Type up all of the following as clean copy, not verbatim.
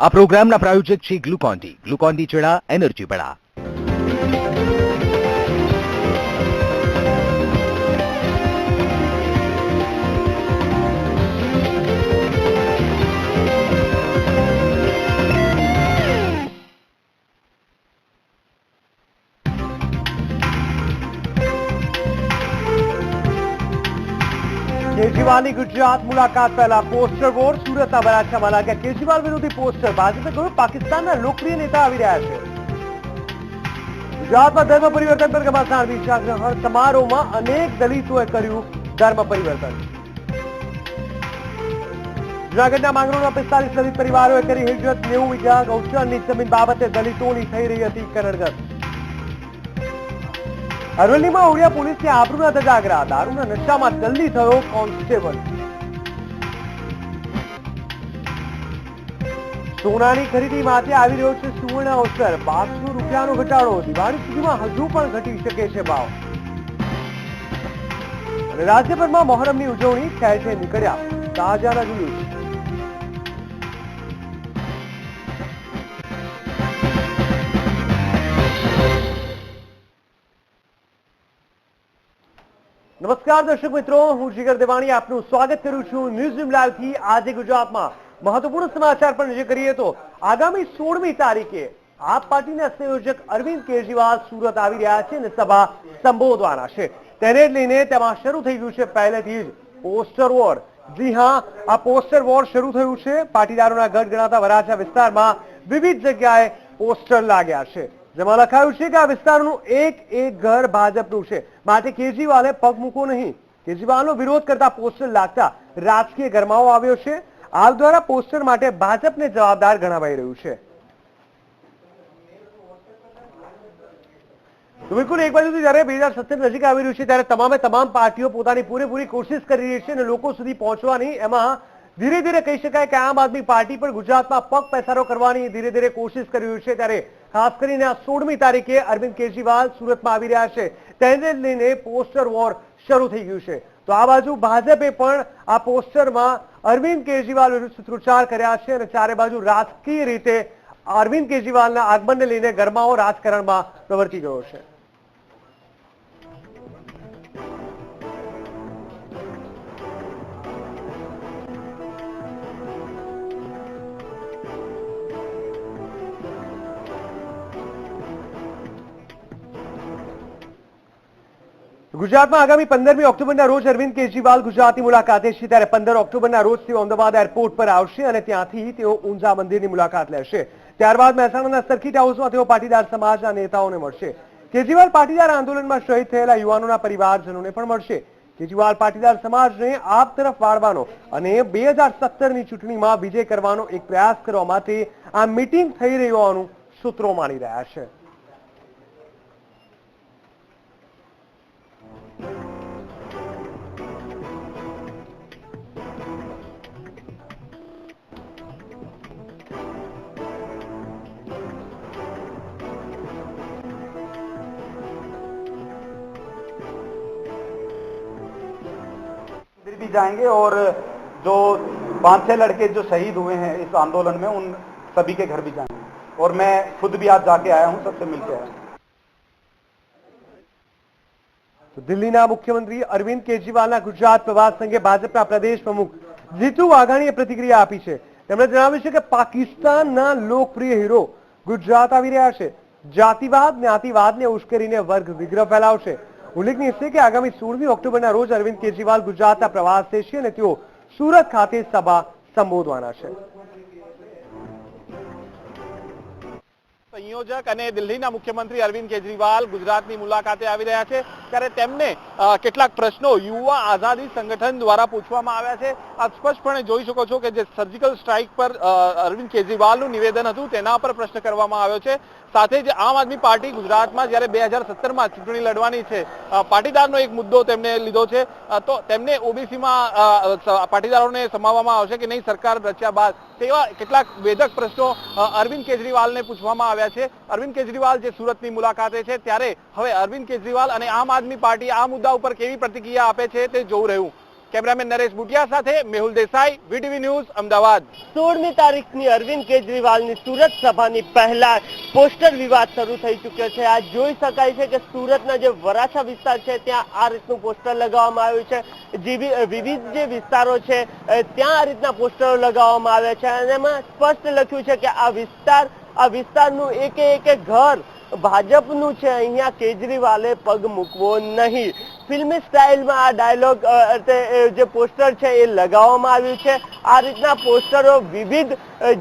આ પ્રોગ્રામના પ્રાયોજક છે ગ્લુકોન-ડી ચડા એનર્જી બડા। केजरीवाल की गुजरात मुलाकात पहला पोस्टर वोर सूरत वराछामां लाग्या केजरीवाल विरोधी पोस्टर भाजपे कह્યું पाकिस्तानના લોકપ્રિય નેતા આવી રહ્યા છે। ગુજરાતમાં ધર્મ પરિવર્તન પર ઘમાસાણ વિચારગ્રહણ સમારોહમાં અનેક દલિતોએ કર્યું ધર્મ પરિવર્તન। જૂનાગઢના માંગરોળમાં 45 દલિત પરિવારોએ કરી હિજરત 90 વીઘા ગૌચરની જમીન બાબતે દલિતોની થઈ રહી હતી કનડગત। અરવલ્લીમાં ઓડિયા પોલીસને આબરૂના ધજાગરા દારૂના નશામાં જલ્દી થયો કોન્સ્ટેબલ। સોનાની ખરીદી માટે આવી રહ્યો છે સુવર્ણ અવસર 500 રૂપિયાનો ઘટાડો દિવાળી સુધીમાં હજુ પણ ઘટી શકે છે ભાવ। અને રાજ્યભરમાં મોહરમની ઉજવણી ઠેર ઠેર નીકળ્યા તાજાના જુલુસ। नमस्कार दर्शक मित्रों, हूँ जिगर देवाणी आपનું સ્વાગત કરું છું ન્યૂઝ લાઈવ થી। આજે ગુજરાતમાં મહત્વપૂર્ણ સમાચાર પર નજર કરીએ તો આગામી 16મી તારીખે આપ પાર્ટીના સંયોજક અરવિંદ કેજરીવાલ સુરત આવી રહ્યા છે અને સભા સંબોધવાના છે। તેને લઈને તેમાં શરૂ થઈ ગયું છે પહેલેથી જ પોસ્ટર વોર। જી હા, આ પોસ્ટર વોર શરૂ થયું છે। પાટીદારોના ગઢ ગણાતા વરાછા વિસ્તારમાં વિવિધ જગ્યાએ પોસ્ટર લાગ્યા છે જેમાં લખાયું છે કે આ વિસ્તારનું એક એક ઘર ભાજપનું છે, માટે કેજરીવાલે પગ મૂકો નહીં। કેજરીવાલનો વિરોધ કરતા પોસ્ટર લાગતા રાજકીય ગરમાવો આવ્યો છે। આપ દ્વારા પોસ્ટર માટે ભાજપને જવાબદાર ગણાવાઈ રહ્યું છે। તો બિલકુલ એક બાજુથી જ્યારે 2017 નજીક આવી રહ્યું છે ત્યારે તમામે તમામ પાર્ટીઓ પોતાની પૂરેપૂરી કોશિશ કરી રહી છે અને લોકો સુધી પહોંચવાની। એમાં ધીરે ધીરે કહી શકાય કે આમ આદમી પાર્ટી પણ ગુજરાતમાં પગ પેસારો કરવાની ધીરે ધીરે કોશિશ કરી રહ્યું છે। ત્યારે ખાસ કરીને આ 16મી તારીખે અરવિંદ કેજરીવાલ સુરતમાં આવી રહ્યા છે, તેને લઈને પોસ્ટર વોર શરૂ થઈ ગયું છે। તો આ બાજુ ભાજપે પણ આ પોસ્ટરમાં અરવિંદ કેજરીવાલ વિરુદ્ધ સૂત્રોચ્ચાર કર્યા છે અને ચારે બાજુ રાજકીય રીતે અરવિંદ કેજરીવાલના આગમનને લઈને ગરમાવો રાજકારણમાં પ્રવર્તી ગયો છે। ગુજરાતમાં આગામી 15મી ઓક્ટોબરના રોજ અરવિંદ કેજરીવાલ ગુજરાતની મુલાકાતે છે। ત્યારે 15 ઓક્ટોબરના રોજ તેઓ અમદાવાદ એરપોર્ટ પર આવશે અને ત્યાંથી તેઓ ઊંઝા મંદિરની મુલાકાત લેશે। ત્યારબાદ મહેસાણાના સર્કિટ હાઉસમાં તેઓ પાટીદાર સમાજના નેતાઓને મળશે। કેજરીવાલ પાટીદાર આંદોલનમાં શહીદ થયેલા યુવાનોના પરિવારજનોને પણ મળશે। કેજરીવાલ પાટીદાર સમાજને આપ તરફ વાળવાનો અને 2017ની ચૂંટણીમાં વિજય કરવાનો એક પ્રયાસ કરવા માટે આ મીટિંગ થઈ રહી હોવાનું સૂત્રો માની રહ્યા છે। भी जाएंगे और जो 5-6 लड़के जो शहीद हुए हैं इस आंदोलन में उन सभी के घर भी जाएंगे और मैं खुद भी आज जाके आया हूं, सबसे मिलके आया हूं। तो दिल्लीना मुख्यमंत्री अरविंद केजरीवालના ગુજરાત પ્રવાસ અંગે ભાજપના પ્રદેશ પ્રમુખ જીતુ વાઘાણીએ પ્રતિક્રિયા આપી છે। તેમણે જણાવ્યું છે કે પાકિસ્તાનના લોકપ્રિય હીરો ગુજરાત આવી રહ્યા છે, જાતિવાદ જ્ઞાતિવાદને ઉશ્કેરીને વર્ગ વિગ્રહ ફેલાવશે। ઉલ્લેખનીય છે કે આગામી 16મી ઓક્ટોબરના રોજ અરવિંદ કેજરીવાલ ગુજરાતના પ્રવાસે છે અને તેઓ સુરત ખાતે સભા સંબોધવાના છે। સંયોજક અને દિલ્હીના મુખ્યમંત્રી અરવિંદ કેજરીવાલ ગુજરાતની મુલાકાતે આવી રહ્યા છે ત્યારે તેમને કેટલાક પ્રશ્નો યુવા આઝાદી સંગઠન દ્વારા પૂછવામાં આવ્યા છે। આપ સ્પષ્ટપણે જોઈ શકો છો કે જે સર્જિકલ સ્ટ્રાઇક પર અરવિંદ કેજરીવાલનું નિવેદન હતું તેના પર પ્રશ્ન કરવામાં આવ્યો છે। સાથે જ આમ આદમી પાર્ટી ગુજરાતમાં જ્યારે 2017માં ચૂંટણી લડવાની છે, પાટીદારનો એક મુદ્દો તેમને લીધો છે, તો તેમને ઓબીસીમાં પાટીદારોને સમાવવામાં આવશે કે નહીં સરકાર રચ્યા બાદ, તેવા કેટલાક વેધક પ્રશ્નો અરવિંદ કેજરીવાલને પૂછવામાં આવ્યા છે। અરવિંદ કેજરીવાલ જે સુરતની મુલાકાતે છે ત્યારે હવે અરવિંદ કેજરીવાલ અને આમ આદમી પાર્ટી આ મુદ્દા ઉપર કેવી પ્રતિક્રિયા આપે છે તે જોવું રહ્યું। કેમેરામેન નરેશ બુટિયા સાથે મેહુલ દેસાઈ, વીટીવી ન્યૂઝ, અમદાવાદ. 16મી તારીખની અરવિંદ કેજરીવાલની સુરત સભાની પહેલા પોસ્ટર વિવાદ શરૂ થઈ ચૂક્યો છે. આ જોઈ શકાય છે કે સુરતના જે વરાછા વિસ્તાર છે ત્યાં આ રીતનું પોસ્ટર લગાવવામાં આવ્યું છે. વિવિધ જે વિસ્તારો છે ત્યાં આ રીતના પોસ્ટરો લગાવવામાં આવ્યા છે અને એમાં સ્પષ્ટ લખ્યું છે કે આ વિસ્તારનું એક ઘર ભાજપનું છે, અહીંયા કેજરીવાલે પગ મૂકવો નહીં. ફિલ્મી સ્ટાઇલમાં આ ડાયલોગ જે પોસ્ટર છે એ લગાવવામાં આવ્યું છે. આ રીતના પોસ્ટરો વિવિધ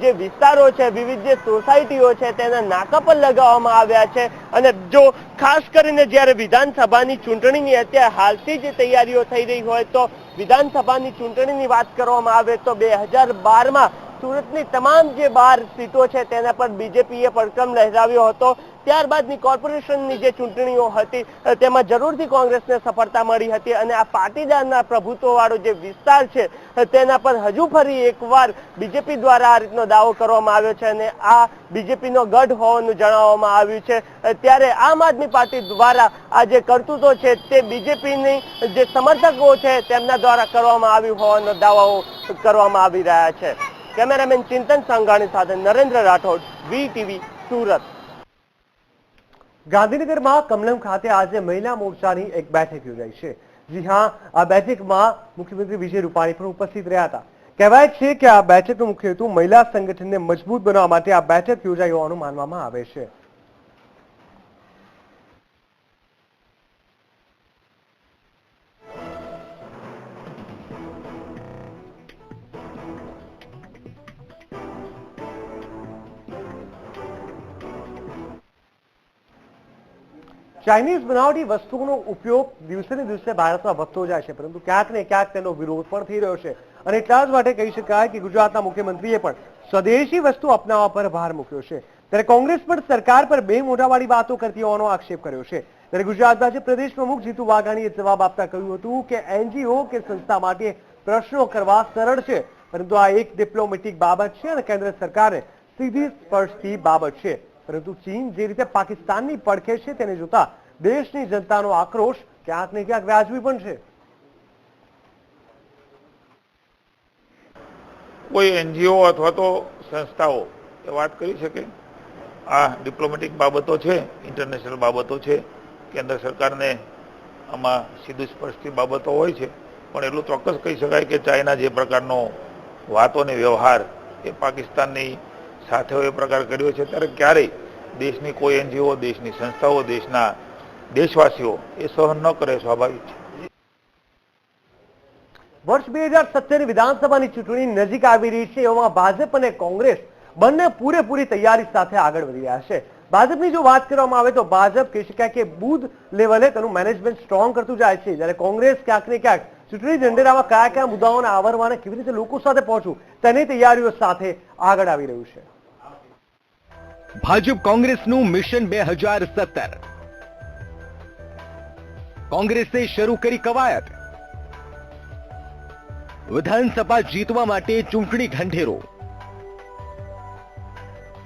જે વિસ્તારો છે, વિવિધ જે સોસાયટીઓ છે તેના નાકા પર લગાવવામાં આવ્યા છે. અને જો ખાસ કરીને જ્યારે વિધાનસભાની ચૂંટણીની અત્યારે હાલથી જ તૈયારીઓ થઈ રહી હોય તો વિધાનસભાની ચૂંટણીની વાત કરવામાં આવે તો 2012માં સુરતની તમામ જે 12 સીટો છે તેના પર બીજેપીએ પડકમ લહેરાવ્યો હતો. ત્યારબાદની કોર્પોરેશનની જે ચૂંટણીઓ હતી તેમાં જરૂરથી કોંગ્રેસને સફળતા મળી હતી અને આ પાટીદારના પ્રભુત્વવાળો જે વિસ્તાર છે તેના પર હજુ ફરી એકવાર બીજેપી દ્વારા આ રીતનો દાવો કરવામાં આવ્યો છે અને આ બીજેપીનો ગઢ હોવાનું જણાવવામાં આવ્યું છે. ત્યારે આમ આદમી પાર્ટી દ્વારા આ જે કરતૂતો છે તે બીજેપીની જે સમર્થકો છે તેમના દ્વારા કરવામાં આવ્યું હોવાનો દાવાઓ કરવામાં આવી રહ્યા છે. કેમેરામેન ચિંતન સંઘાણી સાથે નરેન્દ્ર રાઠોડ, વીટીવી સુરત. ગાંધીનગરમાં કમલમ ખાતે આજે મહિલા મોરચાની એક બેઠક યોજાઈ છે. જી હા, આ બેઠકમાં મુખ્યમંત્રી વિજય રૂપાણી પણ ઉપસ્થિત રહ્યા હતા. કહેવાય છે કે આ બેઠકનો મુખ્ય હેતુ મહિલા સંગઠનને મજબૂત બનાવવા માટે આ બેઠક યોજાઈ હોવાનું માનવામાં આવે છે. ચાઇનીઝ બનાવટી વસ્તુઓનો ઉપયોગ દિવસે ને દિવસે ભારતમાં વધતો જાય છે, પરંતુ ક્યાંક ને ક્યાંક તેનો વિરોધ પણ થઈ રહ્યો છે. અને એટલા જ માટે કહી શકાય કે ગુજરાતના મુખ્યમંત્રીએ પણ સ્વદેશી વસ્તુ અપનાવવા પર ભાર મૂક્યો છે. ત્યારે કોંગ્રેસ પણ સરકાર પર બે મોઢાવાળી વાતો કરતી હોવાનો આક્ષેપ કર્યો છે. ત્યારે ગુજરાત ભાજપ પ્રદેશ પ્રમુખ જીતુ વાઘાણીએ જવાબ આપતા કહ્યું હતું કે એનજીઓ કે સંસ્થા માટે પ્રશ્નો કરવા સરળ છે, પરંતુ આ એક ડિપ્લોમેટિક બાબત છે અને કેન્દ્ર સરકારને સીધી સ્પર્શતી બાબત છે. પરંતુ ચીન જે રીતે પાકિસ્તાનની પડખે છે તેને જોતા દેશની જનતાનો આક્રોશ ક્યાંક ને ક્યાંક વ્યાજબી પણ છે. કોઈ એનજીઓ અથવા તો સંસ્થાઓ એ વાત કરી શકે આ ડિપ્લોમેટિક બાબતો છે, ઇન્ટરનેશનલ બાબતો છે, કેન્દ્ર સરકારને આમાં સીધું સ્પર્શતી બાબતો હોય છે, પણ એટલું ચોક્કસ કહી શકાય કે ચાઇના જે પ્રકારનો વાતો અને વ્યવહાર એ પાકિસ્તાનની સાથે એ પ્રકાર કર્યો છે ત્યારે ક્યારેય દેશની કોઈ એનજીઓ, દેશની સંસ્થાઓ, દેશના દેશવાસીઓ એ સહન ન કરે, સ્વાભાવિક છે. વર્ષ 2017ની વિધાનસભાની ચૂંટણી નજીક આવી રહી છે. એવામાં ભાજપ અને કોંગ્રેસ બંને પૂરેપૂરી તૈયારી સાથે આગળ વધી રહ્યા છે. ભાજપની જો વાત કરવામાં આવે તો ભાજપ કહી શકાય કે બૂથ લેવલે તેનું મેનેજમેન્ટ સ્ટ્રોંગ કરતું જાય છે, જ્યારે કોંગ્રેસ ક્યાંક ને ક્યાંક ચૂંટણી ઢંઢેરામાં કયા કયા મુદ્દાઓને આવરવાને કેવી રીતે લોકો સાથે પહોંચવું તેની તૈયારીઓ સાથે આગળ આવી રહ્યું છે. ભાજપ કોંગ્રેસનું મિશન 2017. કોંગ્રેસે શરૂ કરી કવાયત. વિધાનસભા જીતવા માટે ચૂંટણી ઢંઢેરો.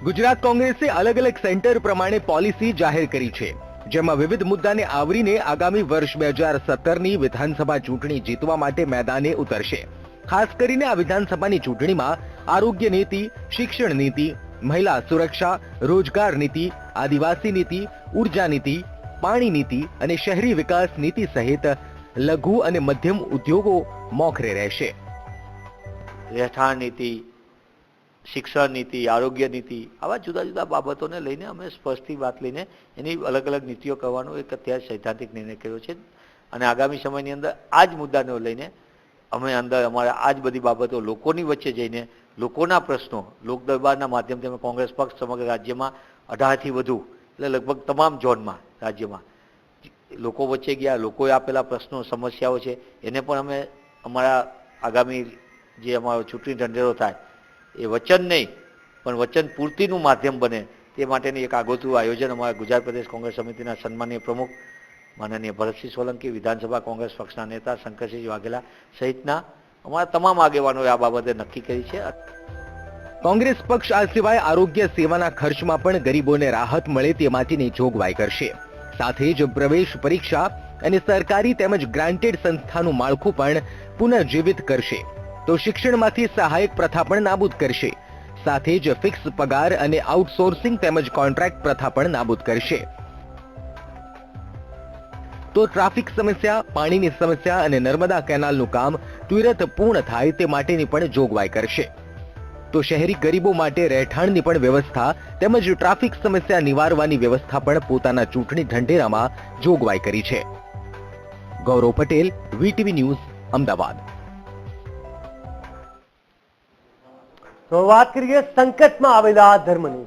ગુજરાત કોંગ્રેસે અલગ અલગ સેન્ટર પ્રમાણે પોલિસી જાહેર કરી છે, જેમાં વિવિધ મુદ્દાને આવરીને આગામી વર્ષ 2017ની વિધાનસભા ચૂંટણી જીતવા માટે મેદાને ઉતરશે. ખાસ કરીને આ વિધાનસભાની ચૂંટણીમાં આરોગ્ય નીતિ, શિક્ષણ નીતિ, મહિલા સુરક્ષા, રોજગાર નીતિ, આદિવાસી નીતિ, ઉર્જા નીતિ, પાણી નીતિ અને શહેરી વિકાસ નીતિ સહિત લઘુ અને મધ્યમ ઉદ્યોગો મોખરે રહેશે. રહેઠાણ નીતિ, શિક્ષણ નીતિ, આરોગ્ય નીતિ, આવા જુદા જુદા બાબતોને લઈને અમે સ્પષ્ટથી વાત લઈને એની અલગ અલગ નીતિઓ કરવાનો એક અત્યારે સૈદ્ધાંતિક નિર્ણય કર્યો છે. અને આગામી સમયની અંદર આ જ મુદ્દાને લઈને અમે અંદર અમારા આ જ બધી બાબતો લોકોની વચ્ચે જઈને લોકોના પ્રશ્નો લોક દરબારના માધ્યમથી અમે કોંગ્રેસ પક્ષ સમગ્ર રાજ્યમાં 18થી વધુ એટલે લગભગ તમામ ઝોનમાં રાજ્યમાં લોકો વચ્ચે ગયા, લોકોએ આપેલા પ્રશ્નો, સમસ્યાઓ છે એને પણ અમે અમારા આગામી જે અમારો ચૂંટણી ઢંઢેરો થાય એ વચન નહીં પણ વચન પૂર્તિનું માધ્યમ બને તે માટેની એક આગોતરું આયોજન અમારા ગુજરાત પ્રદેશ કોંગ્રેસ સમિતિના સન્માનીય પ્રમુખ માનનીય ભરતસિંહ સોલંકી, વિધાનસભા કોંગ્રેસ પક્ષના નેતા શંકરસિંહ વાઘેલા સહિતના અમારા તમામ આગેવાનોએ આ બાબતે નક્કી કરી છે. કોંગ્રેસ પક્ષ આ સિવાય આરોગ્ય સેવાના ખર્ચમાં પણ ગરીબોને રાહત મળે તે માટેની જોગવાઈ કરશે. સાથે જ પ્રવેશ પરીક્ષા, અને સરકારી તેમજ ગ્રાન્ટેડ સંસ્થાનું માળખું પણ પુનઃજીવિત કરશે. તો શિક્ષણમાંથી સહાયક પ્રથા પણ નાબૂદ કરશે. સાથે જ ફિક્સ પગાર અને આઉટસોર્સિંગ તેમજ કોન્ટ્રાક્ટ પ્રથા પણ નાબૂદ કરશે. તો ટ્રાફિક સમસ્યા, પાણીની સમસ્યા અને નર્મદા કેનાલનું કામ ત્વરિત પૂર્ણ થાય તે માટેની પણ જોગવાઈ કરશે. તો શહેરી ગરીબો માટે રહેઠાણની પણ વ્યવસ્થા તેમજ ટ્રાફિક સમસ્યા નિવારવાની વ્યવસ્થા પણ પોતાના ચૂંટણી ઢંઢેરામાં જોગવાઈ કરી છે. ગૌરવ પટેલ, વીટીવી ન્યૂઝ, અમદાવાદ. તો વાત કરીએ સંકટમાં આવેલા ધર્મની.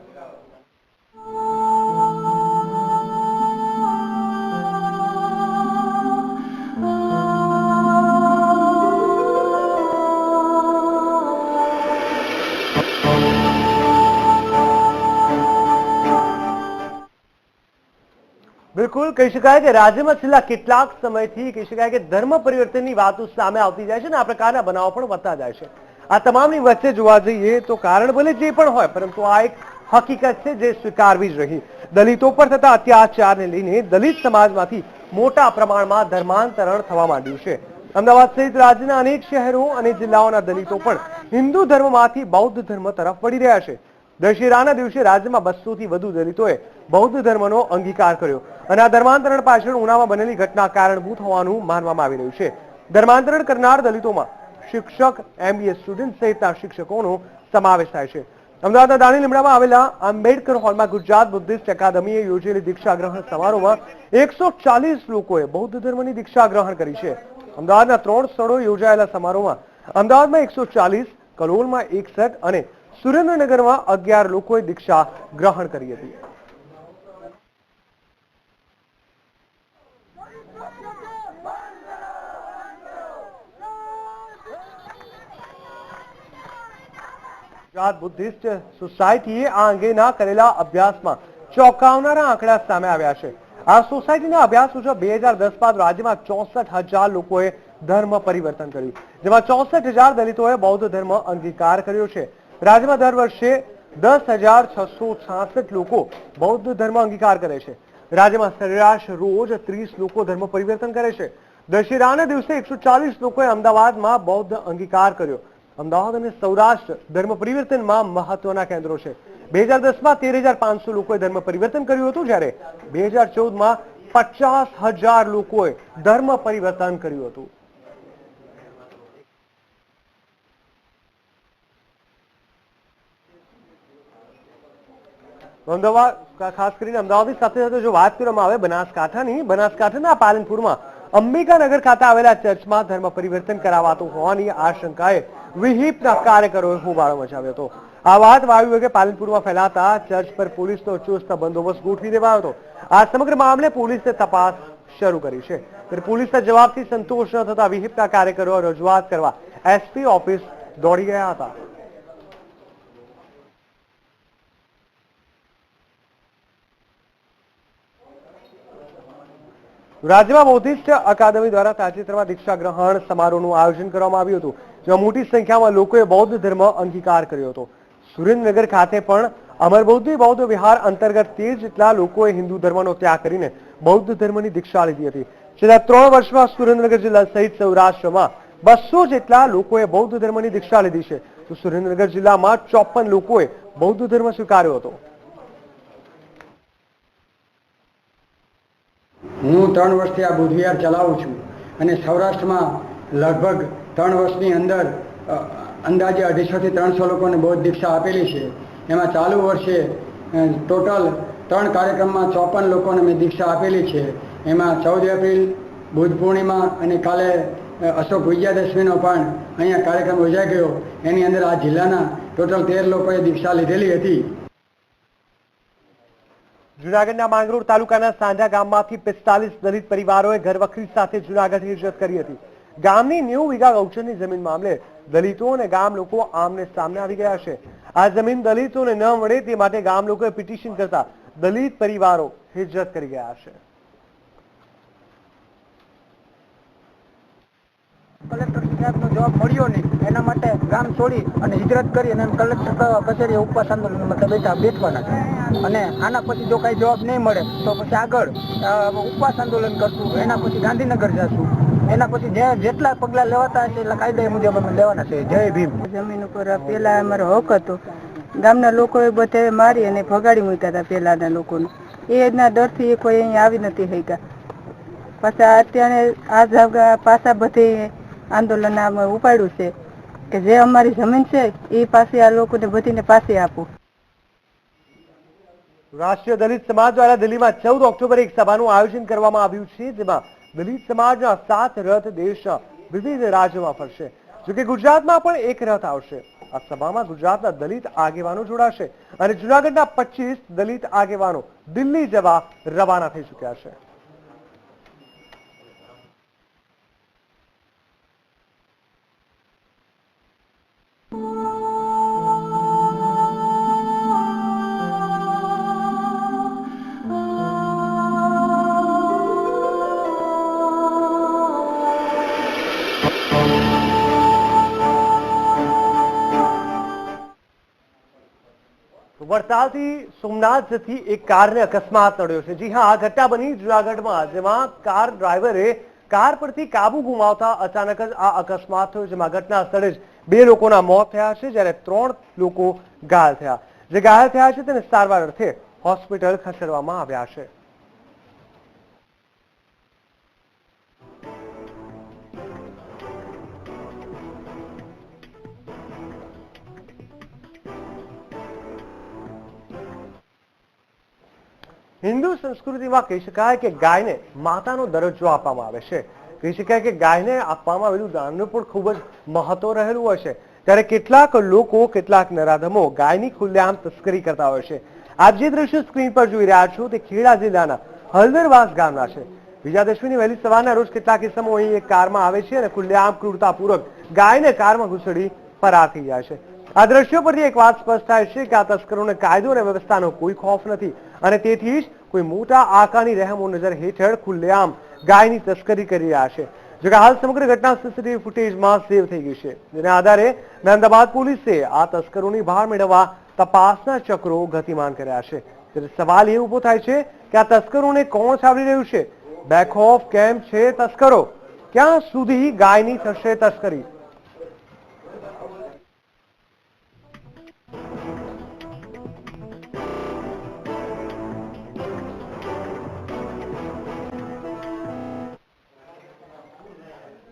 બિલકુલ કહી શકાય કે રાજ્યમાં છેલ્લા કેટલાક સમયથી કહી શકાય કે ધર્મ પરિવર્તનની વાતો સામે આવતી જાય છે અને આ પ્રકારના બનાવો પણ વધતા જાય છે. આ તમામની વચ્ચે જોવા જઈએ તો કારણ ભલે જે પણ હોય, પરંતુ આ એક હકીકત છે જે સ્વીકારવી જ રહી. દલિતો પર થતા અત્યાચારને લઈને દલિત સમાજમાંથી મોટા પ્રમાણમાં ધર્માંતરણ થવા માંડ્યું છે. અમદાવાદ સહિત રાજ્યના અનેક શહેરો અને જિલ્લાઓના દલિતો પણ હિન્દુ ધર્મમાંથી બૌદ્ધ ધર્મ તરફ વળી રહ્યા છે. દશેરાના દિવસે રાજ્યમાં 200 થી વધુ દલિતોએ બૌદ્ધ ધર્મનો અંગીકાર કર્યો અને આ ધર્માંતરણ પાછળ ઉનામાં બનેલી ઘટના કારણભૂત હોવાનું માનવામાં આવી રહ્યું છે. ધર્માંતરણ કરનાર દલિતોમાં શિક્ષક, MBA સ્ટુડન્ટ સહિતના શિક્ષકોનો સમાવેશ થાય છે. અમદાવાદના દાણી લીમડામાં આવેલા આંબેડકર હોલમાં ગુજરાત બુદ્ધિસ્ટ અકાદમીએ યોજેલી દીક્ષા ગ્રહણ સમારોહમાં 140 લોકોએ બૌદ્ધ ધર્મની દીક્ષા ગ્રહણ કરી છે. અમદાવાદના 3 સ્થળોએ યોજાયેલા સમારોહમાં અમદાવાદમાં 140, કલોલમાં 61 અને સુરેન્દ્રનગરમાં 11 લોકોએ દીક્ષા ગ્રહણ કરી હતી. ગુજરાત બુદ્ધિસ્ટ સોસાયટીએ આ અંગેના કરેલા અભ્યાસમાં ચોંકાવનારા આંકડા સામે આવ્યા છે. આ સોસાયટીના અભ્યાસ મુજબ 2010 બાદ રાજ્યમાં 64,000 લોકોએ ધર્મ પરિવર્તન કર્યું, જેમાં 64,000 દલિતોએ બૌદ્ધ ધર્મ અંગીકાર કર્યો છે. રાજ્યમાં દર વર્ષે 10,666 લોકો બૌદ્ધ ધર્મ અંગીકાર કરે છે. રાજ્યમાં સરેરાશ રોજ 30 લોકો ધર્મ પરિવર્તન કરે છે. દશેરાના દિવસે 140 લોકોએ અમદાવાદમાં બૌદ્ધ અંગીકાર કર્યો. અમદાવાદ અને સૌરાષ્ટ્ર ધર્મ પરિવર્તનમાં મહત્વના કેન્દ્રો છે. 2010માં 13,500 લોકોએ ધર્મ પરિવર્તન કર્યું હતું, જ્યારે 2014માં 50,000 લોકોએ ધર્મ પરિવર્તન કર્યું હતું. અમદાવાદ, ખાસ કરીને અમદાવાદની સાથે સાથે જો વાત કરવામાં આવે બનાસકાંઠાના પાલનપુરમાં અંબિકાનગર ખાતે આવેલા ચર્ચમાં ધર્મ પરિવર્તન કરાવાતું હોવાની આશંકાએ વિહિપના કાર્યકરોએ હોબાળો મચાવ્યો હતો. આ વાત વાયુ વેગે પાલનપુરમાં ફેલાતા ચર્ચ પર પોલીસનો ચુસ્ત બંદોબસ્ત ગોઠવી દેવાયો હતો. આ સમગ્ર મામલે પોલીસે તપાસ શરૂ કરી છે. પોલીસના જવાબથી સંતોષ ન થતા વિહિપના કાર્યકરો રજૂઆત કરવા SP ઓફિસ દોડી ગયા હતા. રાજ્યમાં બૌદ્ધિસ્ટ અકાદમી દ્વારા તાજેતરમાં દીક્ષા ગ્રહણ સમારોહનું આયોજન કરવામાં આવ્યું હતું, જેમાં મોટી સંખ્યામાં લોકોએ બૌદ્ધ ધર્મ અંગીકાર કર્યો હતો. સુરેન્દ્રનગર ખાતે પણ અમરબૌદ્ધી બૌદ્ધ વિહાર અંતર્ગત 13 જેટલા લોકોએ હિન્દુ ધર્મનો ત્યાગ કરીને બૌદ્ધ ધર્મની દીક્ષા લીધી હતી. છેલ્લા 3 વર્ષમાં સુરેન્દ્રનગર જિલ્લા સહિત સૌરાષ્ટ્રમાં 200 જેટલા લોકોએ બૌદ્ધ ધર્મની દીક્ષા લીધી છે. તો સુરેન્દ્રનગર જિલ્લામાં 54 લોકોએ બૌદ્ધ ધર્મ સ્વીકાર્યો હતો. હું 3 વર્ષથી આ બુદ્ધ વિહાર ચલાવું છું અને સૌરાષ્ટ્રમાં લગભગ 3 વર્ષની અંદર અંદાજે 250 થી 300 લોકોને બૌદ્ધ દીક્ષા આપેલી છે. એમાં ચાલુ વર્ષે ટોટલ 3 કાર્યક્રમમાં 54 લોકોને મેં દીક્ષા આપેલી છે. એમાં 14 એપ્રિલ બુદ્ધ પૂર્ણિમા અને કાલે અશોક વિજયાદશમીનો પણ અહીંયા કાર્યક્રમ યોજાઈ ગયો. એની અંદર આ જિલ્લાના ટોટલ 13 લોકોએ દીક્ષા લીધેલી હતી. જૂનાગઢના માંગરોળ તાલુકાના સાંઢા ગામમાંથી 45 દલિત પરિવારોએ ઘરવખરી સાથે જૂનાગઢ હિજરત કરી હતી. ગામની 90 વીઘા ગૌચરની જમીન મામલે દલિતો અને ગામ લોકો આમને સામને આવી ગયા છે. આ જમીન દલિતોને ન મળે તે માટે ગામ લોકોએ પિટિશન કરતા દલિત પરિવારો હિજરત કરી ગયા છે. કલેક્ટર સાહેબનો જવાબ મળ્યો નહીં, એના માટે ગામ છોડી અને હિજરત કરી અને કલેક્ટર કચેરીએ ઉપવાસ આંદોલનમાં બેઠવાના છે. અને આના પછી જો કાંઈ જવાબ નહીં મળે તો પછી આગળ ઉપવાસ આંદોલન કરશું, એના પછી ગાંધીનગર જશું, એના પછી જેટલા પગલાં લેવાતા હશે એટલા કાયદા મુજબ અમે લેવાના છે. જય ભીમ. જમીન ઉપર પેલા અમારો હક હતો, ગામના લોકોએ બધે મારી અને ભગાડી મૂક્યા હતા પેલાના લોકોને. એના ડરથી કોઈ અહીંયા આવી નથી શક્યા. પાછા અત્યારે પાછા બધી આંદોલન ઉપાડ્યું છે કે જે અમારી જમીન છે એ પાસે આ લોકોને બધીને પાસે આપો. રાષ્ટ્રીય દલિત સમાજ દ્વારા દિલ્હીમાં 14 ઓક્ટોબરે એક સભાનું આયોજન કરવામાં આવ્યું છે, જેમાં દલિત સમાજના 7 રથ દેશના વિવિધ રાજ્યોમાં ફરશે. જોકે ગુજરાતમાં પણ એક રથ આવશે. આ સભામાં ગુજરાતના દલિત આગેવાનો જોડાશે અને જૂનાગઢના 25 દલિત આગેવાનો દિલ્હી જવા રવાના થઈ ચૂક્યા છે. વડતાલથી સોમનાથ જતી એક કારને અકસ્માત નડ્યો છે. જી હા, આ ઘટના બની જૂનાગઢમાં, જેમાં કાર ડ્રાઈવરે કાર પરથી કાબુ ગુમાવતા અચાનક જ આ અકસ્માત થયો, જેમાં ઘટના સ્થળે જ 2 લોકોના મોત થયા છે, જ્યારે 3 લોકો ઘાયલ થયા. જે ઘાયલ થયા છે તેને સારવાર અર્થે હોસ્પિટલ ખસેડવામાં આવ્યા છે. હિન્દુ સંસ્કૃતિમાં કહી શકાય કે ગાયને માતાનો દરજ્જો આપવામાં આવે છે. કહી શકાય કે ગાયને આપવામાં આવેલું દાનનું પણ ખૂબ જ મહત્વ રહેલું હોય છે. ત્યારે કેટલાક લોકો, કેટલાક નરાધમો ગાયની ખુલ્લેઆમ તસ્કરી કરતા હોય છે. આપ જે દ્રશ્ય સ્ક્રીન પર જોઈ રહ્યા છો તે ખેડા જિલ્લાના હળદરવાસ ગામના છે. વિજયાદશમીની વહેલી સવારના રોજ કેટલાક ઇસમો અહીં એક કારમાં આવે છે અને ખુલ્લેઆમ ક્રૂરતાપૂર્વક ગાયને કારમાં ઘૂસડી ફરાર થઈ જાય છે. આ દ્રશ્યો પરથી એક વાત સ્પષ્ટ થાય છે કે આ તસ્કરોને કાયદો અને વ્યવસ્થાનો કોઈ ખોફ નથી અને તેથી જ કોઈ મોટા આકાની રહેમો નજર હેઠળ ખુલ્લેઆમ ગાયની તસ્કરી કરી રહ્યા છે. જોકે હાલ સમગ્ર ઘટના સીસીટીવી ફૂટેજમાં સેવ થઈ ગઈ છે, જેના આધારે મહેમદાબાદ પોલીસે આ તસ્કરોની બહાર મેળવવા તપાસના ચક્રો ગતિમાન કર્યા છે. ત્યારે સવાલ એ ઉભો થાય છે કે આ તસ્કરોને કોણ છાવરી રહ્યું છે? બેખૌફ કેમ છે તસ્કરો? ક્યાં સુધી ગાયની થશે તસ્કરી?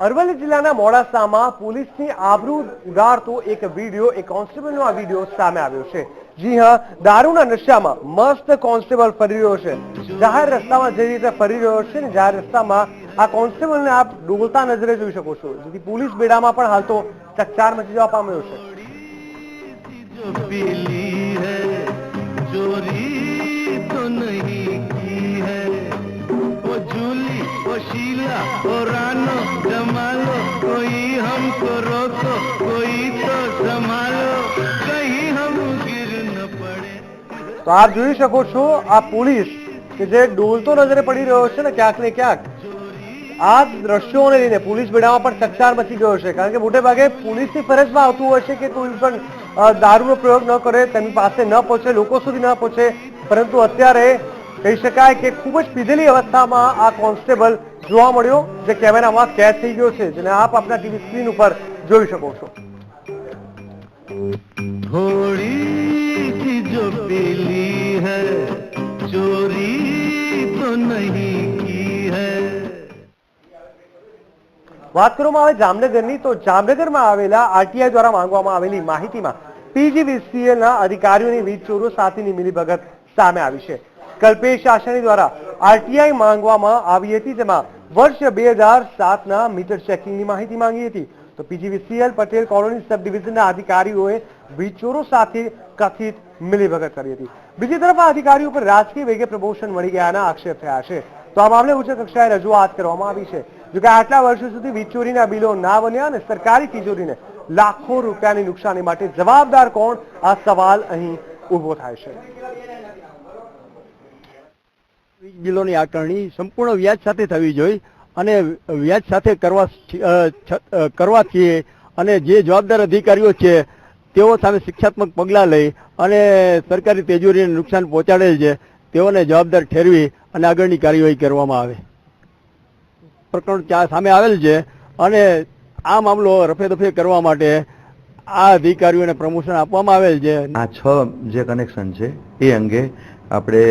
અરવલ્લી જિલ્લાના મોડાસામાં પોલીસની આબરૂ ઉડાડતો એક વિડીયો, એક કોન્સ્ટેબલનો આ વિડીયો સામે આવ્યો છે. જી હા, દારૂના નશામાં મસ્ત કોન્સ્ટેબલ ફરી રહ્યો છે. જાહેર રસ્તામાં જે રીતે ફરી રહ્યો છે ને, જાહેર રસ્તામાં આ કોન્સ્ટેબલને આપ ડોલતા નજરે જોઈ શકો છો, જેથી પોલીસ બેડામાં પણ હાલ તો ચકચાર મચી જવા પામ્યો છે. તો આપ જોઈ શકો છો આ પોલીસ કે જે ડોલતો નજરે પડી રહ્યો છે ને, ક્યાંક ને ક્યાંક આ દ્રશ્યોને લઈને પોલીસ બેડામાં પણ ચકચાર મચી ગયો છે. કારણ કે મોટે ભાગે પોલીસની ફરજમાં આવતું હોય છે કે કોઈ પણ દારૂનો પ્રયોગ ન કરે, તેની પાસે ન પહોંચે, લોકો સુધી ન પહોંચે, પરંતુ અત્યારે કહી શકાય કે ખૂબ જ પીધેલી અવસ્થામાં આ કોન્સ્ટેબલ જોવા મળ્યો, જે કેમેરામાં કેદ થઈ ગયો છે, જેને આપ આપના ટીવી સ્ક્રીન ઉપર જોઈ શકો છો. थोड़ी सी जो पीली है चोरी तो नहीं की है. વાત કરવામાં આવે જામનગરની, તો જામનગરમાં આવેલા આરટીઆઈ દ્વારા માંગવામાં આવેલી માહિતીમાં પીજીવીસીએલના અધિકારીઓની વીજ ચોરો સાથેની મિલીભગત સામે આવી છે. કલ્પેશ આશાણી દ્વારા આરટીઆઈ માંગવામાં આવી હતી, જેમાં વર્ષ 2007ના મીટર ચેકિંગની માહિતી માંગી હતી. તો પીજીવીસીએલ પટેલ કોલોની સબ ડિવિઝનના અધિકારીઓએ વીજ ચોરો સાથે કથિત મિલીભગત કરી હતી. બીજી તરફ આ અધિકારીઓ પર રાજકીય વેગે પ્રમોશન મળી ગયાના આક્ષેપ થયા છે. તો આ મામલે ઉચ્ચ કક્ષાએ રજૂઆત કરવામાં આવી છે. જોકે આટલા વર્ષો સુધી વીજ ચોરીના બિલો ના બન્યા અને સરકારી તિજોરીને લાખો રૂપિયાની નુકસાની માટે જવાબદાર કોણ? આ સવાલ અહીં ઉભો થાય છે. વીજ બિલોની આકારણી સંપૂર્ણ વ્યાજ સાથે થવી જોઈએ અને વ્યાજ સાથે કરવાથી અને જે જવાબદાર અધિકારીઓ છે તેઓ સામે શિક્ષાત્મક પગલાં લઈ અને સરકારી તિજોરીને નુકસાન પહોંચાડેલ છે તેઓને જવાબદાર ઠેરવી અને આગળની કાર્યવાહી કરવામાં આવે. પ્રકરણ સામે આવેલ છે અને આ મામલો રફેદફે કરવા માટે આ અધિકારીઓને પ્રમોશન આપવામાં આવેલ છે. આ 6 જે કનેક્શન છે એ અંગે આપણે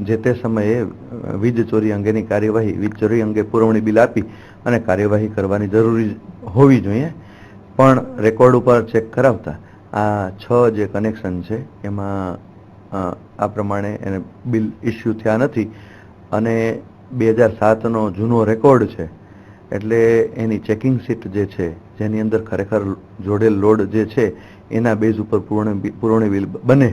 જે તે સમયે વીજ ચોરી અંગેની કાર્યવાહી, વીજ ચોરી અંગે પુરવણી બિલ આપી અને કાર્યવાહી કરવાની જરૂરી હોવી જોઈએ. પણ રેકોર્ડ ઉપર ચેક કરાવતા આ 6 જે કનેક્શન છે એમાં આ પ્રમાણે એને બિલ ઇસ્યુ થયા નથી અને 2007નો જૂનો રેકોર્ડ છે એટલે એની ચેકિંગ સીટ જે છે જેની અંદર ખરેખર જોડેલ લોડ જે છે એના બેઝ ઉપર પુરવણી બિલ બને.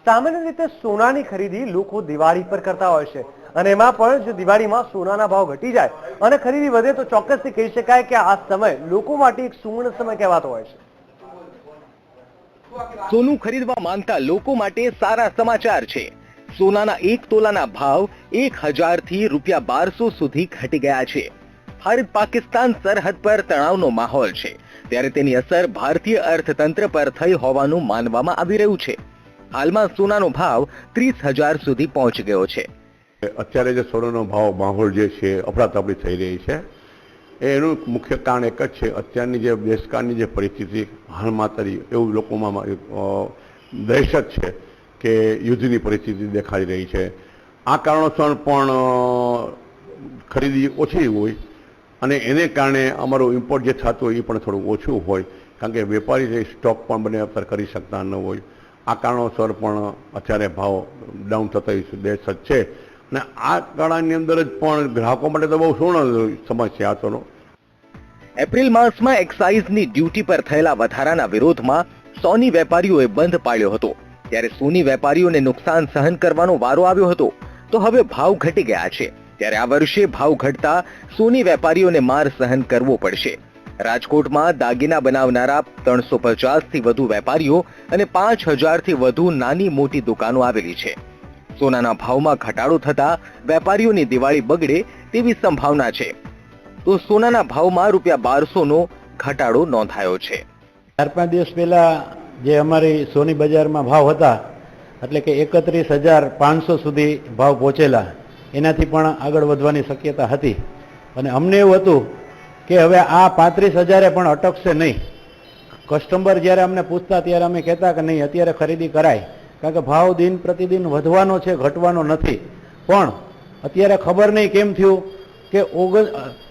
સામાન્ય રીતે સોનાની ખરીદી લોકો દિવાળી પર કરતા હોય છે અને એમાં પણ જો દિવાળીમાં સોનાના ભાવ ઘટી જાય અને ખરીદી વધે તો ચોક્કસથી કહી શકાય કે આ સમય લોકો માટે એક સુવર્ણ સમય કહેવાતો હોય છે. સોનું ખરીદવા માંગતા લોકો માટે સારા સમાચાર છે. સોનાના 1 તોલાના ભાવ 1000 થી ₹1200 સુધી ઘટી ગયા છે. ભારત પાકિસ્તાન સરહદ પર તણાવનો માહોલ છે ત્યારે તેની અસર ભારતીય અર્થતંત્ર પર થઈ હોવાનું માનવામાં આવી રહ્યું છે. હાલમાં સોનાનો ભાવ 30,000 સુધી પહોંચી ગયો છે. અત્યારે જે સોનાનો ભાવ માહોલ જે છે અફરાતફરી થઈ રહી છે એનું મુખ્ય કારણ એક જ છે, અત્યારની જે દેશકાળની જે પરિસ્થિતિ હાલમાં તરી એવું લોકોમાં દહેશત છે કે યુદ્ધની પરિસ્થિતિ દેખાઈ રહી છે. આ કારણોસર પણ ખરીદી ઓછી હોય અને એને કારણે અમારું ઇમ્પોર્ટ જે થતું હોય એ પણ થોડું ઓછું હોય કારણ કે વેપારી સ્ટોક પણ બને અત્યારે કરી શકતા ન હોય. આ કારણોસર પણ અત્યારે ભાવ ડાઉન થતા દહેશત છે અને આ ગાળાની અંદર જ પણ ગ્રાહકો માટે તો બહુ સુવર્ણ સમસ્યા હતો. એપ્રિલ માસમાં એક્સાઇઝની ડ્યુટી પર થયેલા વધારાના વિરોધમાં સોની વેપારીઓએ બંધ પાડ્યો હતો ત્યારે સોની વેપારીઓને નુકસાન સહન કરવાનો વારો આવ્યો હતો તો હવે ભાવ ઘટી ગયા છે ત્યારે આ વર્ષે ભાવ ઘટતા સોની વેપારીઓને માર સહન કરવો પડશે. રાજકોટમાં દાગીના બનાવનારા 350 થી વધુ વેપારીઓ અને 5000 થી વધુ નાની મોટી દુકાનો આવેલી છે. સોનાના ભાવમાં ઘટાડો થતા વેપારીઓની દિવાળી બગડે તેવી સંભાવના છે તો સોનાના ભાવમાં ₹1200નો ઘટાડો નોંધાયો છે. 4-5 દિવસ પહેલા જે અમારી સોની બજારમાં ભાવ હતા એટલે કે 31,500 સુધી ભાવ પહોંચેલા, એનાથી પણ આગળ વધવાની શક્યતા હતી અને અમને એવું હતું કે હવે આ 35,000 પણ અટકશે નહીં. કસ્ટમર જ્યારે અમને પૂછતા ત્યારે અમે કહેતા કે નહીં અત્યારે ખરીદી કરાય કારણ કે ભાવ દિન પ્રતિદિન વધવાનો છે, ઘટવાનો નથી. પણ અત્યારે ખબર નહીં કેમ થયું કે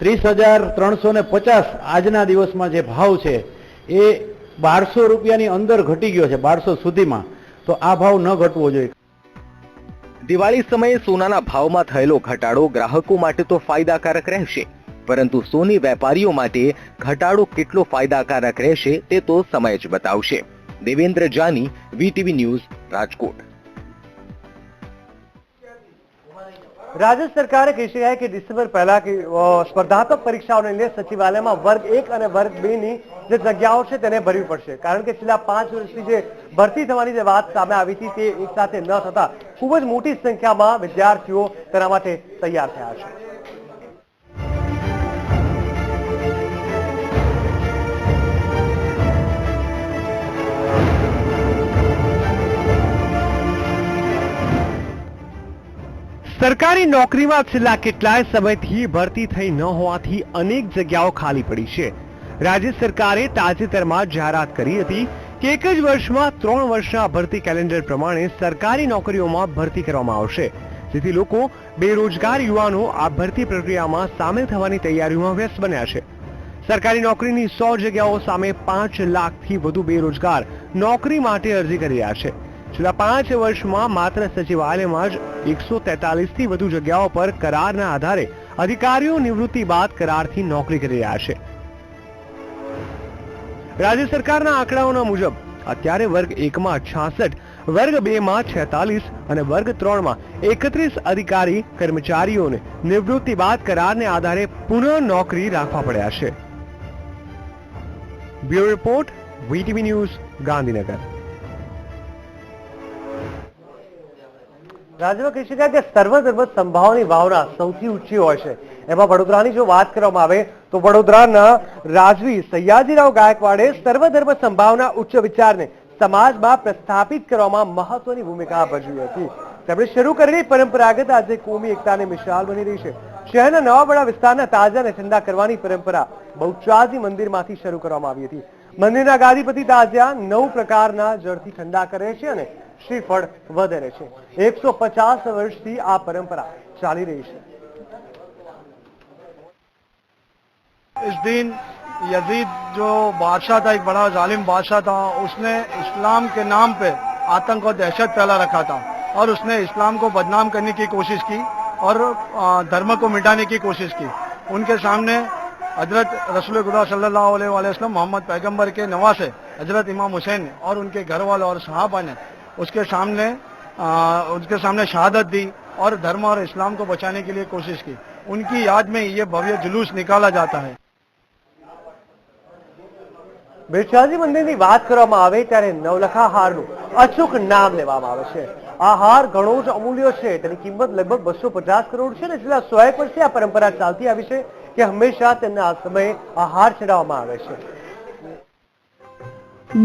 30,350 આજના દિવસમાં જે ભાવ છે એ 1200 રૂપિયાની અંદર ઘટી ગયો છે, 1200 સુધીમાં. તો આ ભાવ ન ઘટવો જોઈએ. દિવાળી સમયે સોનાના ભાવમાં થયેલો ઘટાડો ગ્રાહકો માટે તો ફાયદાકારક રહેશે પરંતુ સોની વેપારીઓ માટે ઘટાડો કેટલો ફાયદાકારક રહેશે તે તો સમય જ બતાવશે. Devendra Jani, VTV news, Rajkot. રાજ્ય સરકારે કહી શકાય કે ડિસેમ્બર પહેલા સ્પર્ધાત્મક પરીક્ષાઓને લઈને સચિવાલયમાં વર્ગ 1 અને વર્ગ 2 ની જે જગ્યાઓ છે તેને ભરવી પડશે કારણ કે છેલ્લા 5 વર્ષથી જે ભરતી થવાની જે વાત સામે આવી હતી તે એક સાથે ન થતા ખૂબ જ મોટી સંખ્યામાં વિદ્યાર્થીઓ તેના માટે તૈયાર થયા છે. સરકારી નોકરીમાં છેલ્લા કેટલાય સમયથી ભરતી થઈ ન હોવાથી અનેક જગ્યાઓ ખાલી પડી છે. રાજ્ય સરકારે તાજેતરમાં જાહેરાત કરી હતી કે એક જ વર્ષમાં 3 વર્ષના ભરતી કેલેન્ડર પ્રમાણે સરકારી નોકરીઓમાં ભરતી કરવામાં આવશે જેથી લોકો બેરોજગાર યુવાનો આ ભરતી પ્રક્રિયામાં સામેલ થવાની તૈયારીઓમાં વ્યસ્ત બન્યા છે. સરકારી નોકરીની 100 જગ્યાઓ સામે 5 લાખથી વધુ બેરોજગાર નોકરી માટે અરજી કરી રહ્યા છે. છેલ્લા 5 વર્ષમાં માત્ર સચિવાલયમાં જ 143 થી વધુ જગ્યાઓ પર કરારના આધારે અધિકારીઓ નિવૃત્તિ બાદ કરારથી નોકરી કરી રહ્યા છે. રાજ્ય સરકારના આંકડાઓના મુજબ અત્યારે વર્ગ 1 માં 66, વર્ગ 2 માં 46 અને વર્ગ 3 માં 31 અધિકારી કર્મચારીઓને નિવૃત્તિ બાદ કરારને આધારે પુનઃ નોકરી રાખવા પડ્યા છે. Bureau report, VTV news, Gandhinagar. રાજ્યમાં કહી શકાય કે સર્વધર્મ સંભાવની ભાવના સૌથી ઊંચી હોય છે. એમાં વડોદરાની જો વાત કરવામાં આવે તો વડોદરાના રાજવી સયાજીરાવ ગાયકવાડે સર્વધર્મ સંભાવના ઉચ્ચ વિચારને સમાજમાં પ્રસ્થાપિત કરવામાં મહત્વની ભૂમિકા ભજવી હતી. તેમણે શરૂ કરેલી પરંપરાગત આજે કોમી એકતાની મિસાલ બની રહી છે. શહેરના નવાબડા વિસ્તારના તાજા અને ઠંડા કરવાની પરંપરા બહુચરાજી મંદિરમાંથી શરૂ કરવામાં આવી હતી. મંદિરના ગાદીપતિ તાજિયા 9 પ્રકારના જળથી ઠંડા કરે છે અને શ્રીફળ વધારે છે. 150 વર્ષથી આ પરંપરા ચાલી રહી છે. इस दिन यजीद जो बादशाह था, एक बड़ा जालिम बादशाह था, उसने इस्लाम के नाम पे आतंक और दहशत फैला रखा था और उसने इस्लाम को बदनाम करने की कोशिश की और धर्म को मिटाने की कोशिश की. उनके सामने हजरत रसूल खुदा सल्लल्लाहु अलैहि वसल्लम मोहम्मद पैगंबर के नवासे हजरत इमाम हुसैन और उनके घर वालों और सहाबा ने उसके सामने शहादत दी और धर्म और इस्लाम को बचाने के लिए कोशिश की. उनकी याद में ये भव्य जुलूस निकाला जाता है. બેચરાજી મંદિરની વાત કરવામાં આવે ત્યારે નવલખા હારનું અચૂક નામ લેવામાં આવે છે. આ હાર ઘણો જ અમૂલ્ય છે. તેની કિંમત લગભગ 250 કરોડ છે અને છેલ્લા 100 વર્ષથી આ પરંપરા ચાલતી આવી છે કે હંમેશા તેમના સમયે આ હાર ચડાવવામાં આવે છે.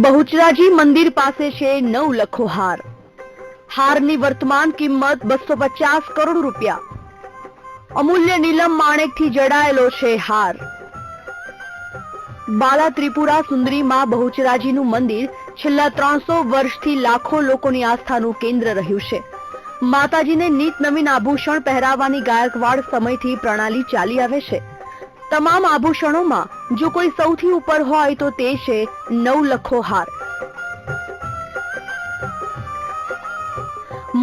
બહુચરાજી મંદિર પાસે છે નવલખો હાર. હારની વર્તમાન કિંમત 250 કરોડ રૂપિયા. અમૂલ્ય નીલમ માણેકથી જડાયેલો છે હાર. બાલા ત્રિપુરા સુંદરીમાં બહુચરાજીનું મંદિર છેલ્લા 300 વર્ષથી લાખો લોકોની આસ્થાનું કેન્દ્ર રહ્યું છે. માતાજીને નિત નવીન આભૂષણ પહેરાવવાની ગાયકવાડ સમયથી પ્રણાલી ચાલી આવે છે. તમામ આભૂષણોમાં જો કોઈ સૌથી ઉપર હોય તો તે છે નવલખો હાર.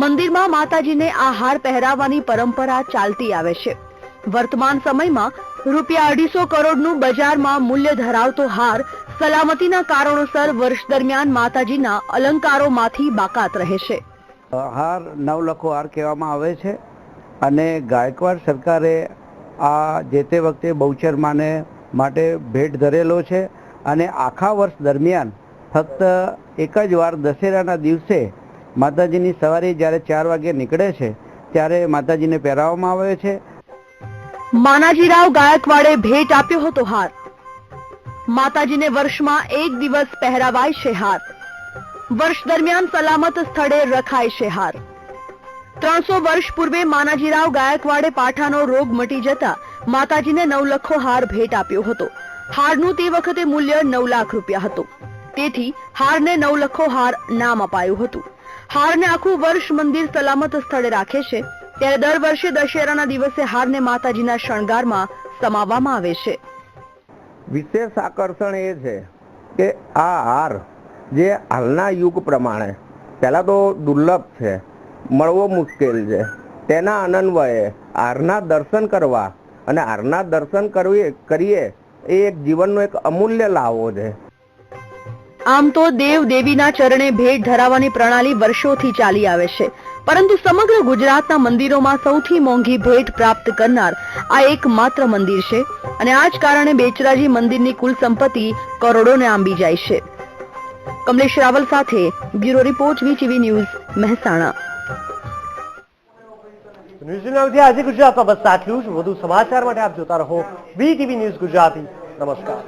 મંદિરમાં માતાજીને આ હાર પહેરાવવાની પરંપરા ચાલતી આવે છે. વર્તમાન સમયમાં ₹250 કરોડનું બજારમાં મૂલ્ય ધરાવતો હાર સલામતીના કારણોસર વર્ષ દરમિયાન માતાજીના અલંકારોમાંથી બાકાત રહે છે. હાર નવલખો હાર કહેવામાં આવે છે અને ગાયકવાડ સરકારે આ જે તે વખતે બહુચર માને માટે ભેટ ધરેલો છે અને આખા વર્ષ દરમિયાન ફક્ત એક જ વાર દશેરાના દિવસે માતાજીની સવારે જ્યારે 4 વાગે નીકળે છે ત્યારે માતાજીને પહેરાવવામાં આવે છે. માનાજીરાવ ગાયકવાડે ભેટ આપ્યો હતો હાર. માતાજીને વર્ષમાં એક દિવસ પહેરાવાય છે હાર. વર્ષ દરમિયાન સલામત સ્થળે રખાય છે હાર. 300 વર્ષ પૂર્વે માનાજીરાવ ગાયકવાડે પાઠાનો રોગ મટી જતા માતાજીને નવલખો હાર ભેટ આપ્યો હતો. હારનું તે વખતે મૂલ્ય 9 લાખ રૂપિયા હતું. તેથી હારને નવલખો હાર નામ અપાયું હતું. હારને આખું વર્ષ મંદિર સલામત સ્થળે રાખે છે ત્યારે દર વર્ષે દશેરાના દિવસે હારને માતાજીના શણગારમાં સમાવવામાં આવે છે. વિશેષ આકર્ષણ એ છે કે આ હાર જે હાલના યુગ પ્રમાણે પહેલાં તો દુર્લભ છે, મળવો મુશ્કેલ છે, તેના અનન્વયે હારના દર્શન કરવા અને હારના દર્શન કરીએ એ એક જીવનનો એક અમૂલ્ય લાવો છે. આમ તો દેવ દેવીના ચરણે ભેટ ધરાવવાની પ્રણાલી વર્ષોથી ચાલી આવે છે, પરંતુ સમગ્ર ગુજરાતના મંદિરોમાં સૌથી મોંઘી ભેટ પ્રાપ્ત કરનાર આ એકમાત્ર મંદિર છે અને આ જ કારણે બેચરાજી મંદિરની કુલ સંપત્તિ કરોડોને આંબી જાય છે. કમલેશ રાવલ સાથે bureau report VTV news, Mehsana. ન્યૂઝીલેન્ડથી આજે ગુજરાતમાં બસ આટલું જ. વધુ સમાચાર માટે આપ જોતા રહો વીટીવી ન્યૂઝ ગુજરાતી. નમસ્કાર.